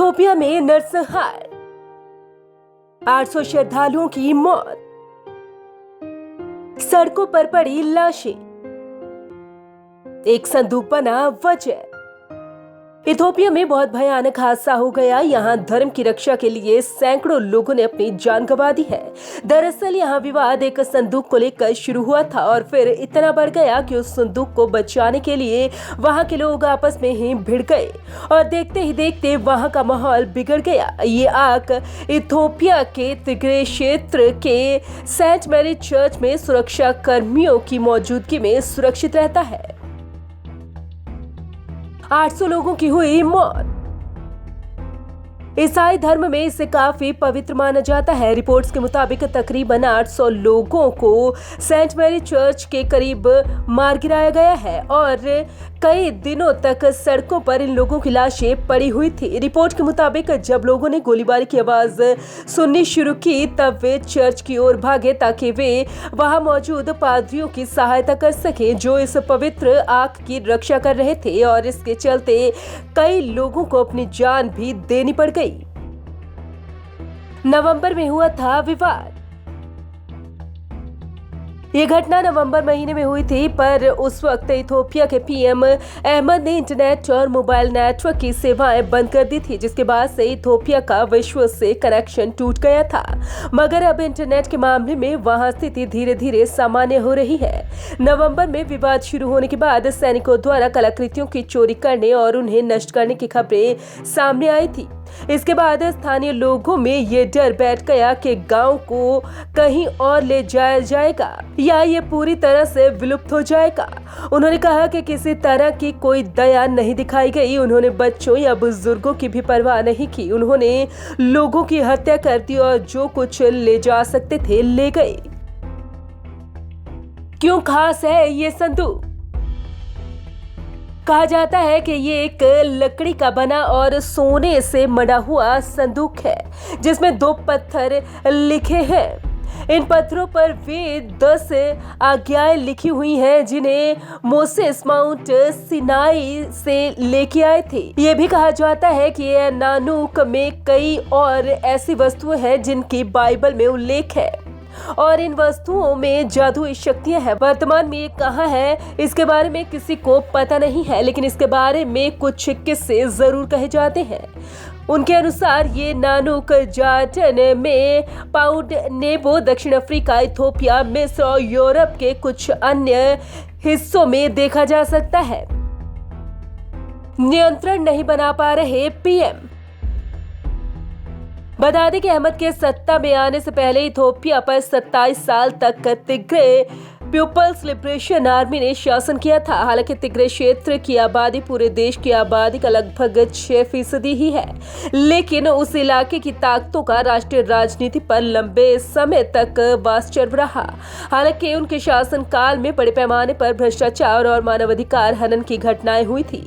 Ethiopia में नरसंहार, 800 श्रद्धालुओं की मौत, सड़कों पर पड़ी लाशें, एक संदूक बना वजह। इथोपिया में बहुत भयानक हादसा हो गया। यहाँ धर्म की रक्षा के लिए सैकड़ों लोगों ने अपनी जान गंवा दी है। दरअसल यहाँ विवाद एक संदूक को लेकर शुरू हुआ था और फिर इतना बढ़ गया कि उस संदूक को बचाने के लिए वहाँ के लोग आपस में ही भिड़ गए और देखते ही देखते वहाँ का माहौल बिगड़ गया। ये आग इथोपिया के तिग्रे क्षेत्र के सेंट मैरी चर्च में सुरक्षा कर्मियों की मौजूदगी में सुरक्षित रहता है। 800 लोगों की हुई मौत। ईसाई धर्म में इसे काफी पवित्र माना जाता है। रिपोर्ट्स के मुताबिक तकरीबन 800 लोगों को सेंट मैरी चर्च के करीब मार गिराया गया है और कई दिनों तक सड़कों पर इन लोगों की लाशें पड़ी हुई थी। रिपोर्ट के मुताबिक जब लोगों ने गोलीबारी की आवाज सुननी शुरू की तब वे चर्च की ओर भागे ताकि वे वहां मौजूद पादरियों की सहायता कर सके जो इस पवित्र आग की रक्षा कर रहे थे और इसके चलते कई लोगों को अपनी जान भी देनी पड़ गई। नवंबर में हुआ था विवाद। ये घटना नवंबर महीने में हुई थी, पर उस वक्त इथोपिया के पीएम अहमद ने इंटरनेट और मोबाइल नेटवर्क की सेवाएं बंद कर दी थी, जिसके बाद से इथोपिया का विश्व से कनेक्शन टूट गया था। मगर अब इंटरनेट के मामले में वहां स्थिति धीरे धीरे सामान्य हो रही है। नवंबर में विवाद शुरू होने के बाद सैनिकों द्वारा कलाकृतियों की चोरी करने और उन्हें नष्ट करने की खबरें सामने आई थी। इसके बाद स्थानीय लोगों में ये डर बैठ गया कि गांव को कहीं और ले जाया जाएगा या ये पूरी तरह से विलुप्त हो जाएगा। उन्होंने कहा कि किसी तरह की कोई दया नहीं दिखाई गई। उन्होंने बच्चों या बुजुर्गों की भी परवाह नहीं की। उन्होंने लोगों की हत्या कर दी और जो कुछ ले जा सकते थे ले गए। क्यों खास है ये संदूक? कहा जाता है कि ये एक लकड़ी का बना और सोने से मढ़ा हुआ संदूक है जिसमें 2 पत्थर लिखे हैं। इन पत्थरों पर वे 10 आज्ञाएं लिखी हुई हैं जिन्हें मोसेस माउंट सिनाई से लेके आए थे। ये भी कहा जाता है कि यह नानुक में कई और ऐसी वस्तुएं हैं जिनकी बाइबल में उल्लेख है और इन वस्तुओं में जादुई शक्तियां हैं। वर्तमान में ये कहाँ है इसके बारे में किसी को पता नहीं है, लेकिन इसके बारे में कुछ किस्से जरूर कहे जाते हैं। उनके अनुसार ये नानुक जार्टन में पाउंड नेबो दक्षिण अफ्रीका, इथोपिया, मिस्र और यूरोप के कुछ अन्य हिस्सों में देखा जा सकता है। नियंत्रण नहीं बना पा रहे पीएम। बता दें कि अहमद के सत्ता में आने से पहले इथोपिया पर 27 साल तक तिग्रे पीपल्स लिबरेशन आर्मी ने शासन किया था। हालांकि तिग्रे क्षेत्र की आबादी पूरे देश की आबादी का लगभग 6% ही है, लेकिन उस इलाके की ताकतों का राष्ट्रीय राजनीति पर लंबे समय तक वास्तव रहा। हालांकि उनके शासन काल में बड़े पैमाने पर भ्रष्टाचार और मानवाधिकार हनन की घटनाएं हुई थी।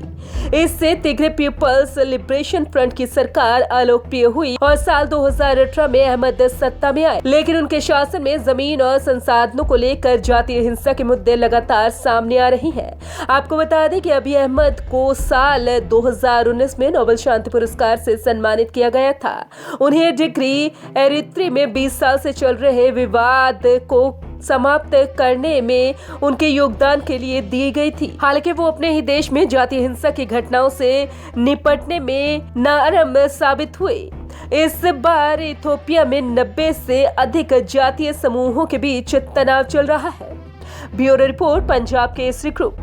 इससे तिग्रे पीपल्स लिबरेशन फ्रंट की सरकार अलोकप्रिय हुई और साल 2018 में अहमद सत्ता में आए, लेकिन उनके शासन में जमीन और संसाधनों को लेकर जातीय हिंसा के मुद्दे लगातार सामने आ रही हैं। आपको बता दें कि अभी अहमद को साल 2019 में नोबेल शांति पुरस्कार से सम्मानित किया गया था। उन्हें डिग्री एरित्री में 20 साल से चल रहे विवाद को समाप्त करने में उनके योगदान के लिए दी गई थी। हालांकि वो अपने ही देश में जातीय हिंसा की घटनाओं से निपटने में नाकाम साबित हुए। इस बार इथोपिया में 90 से अधिक जातीय समूहों के बीच तनाव चल रहा है। Bureau report, Punjab Kesari group.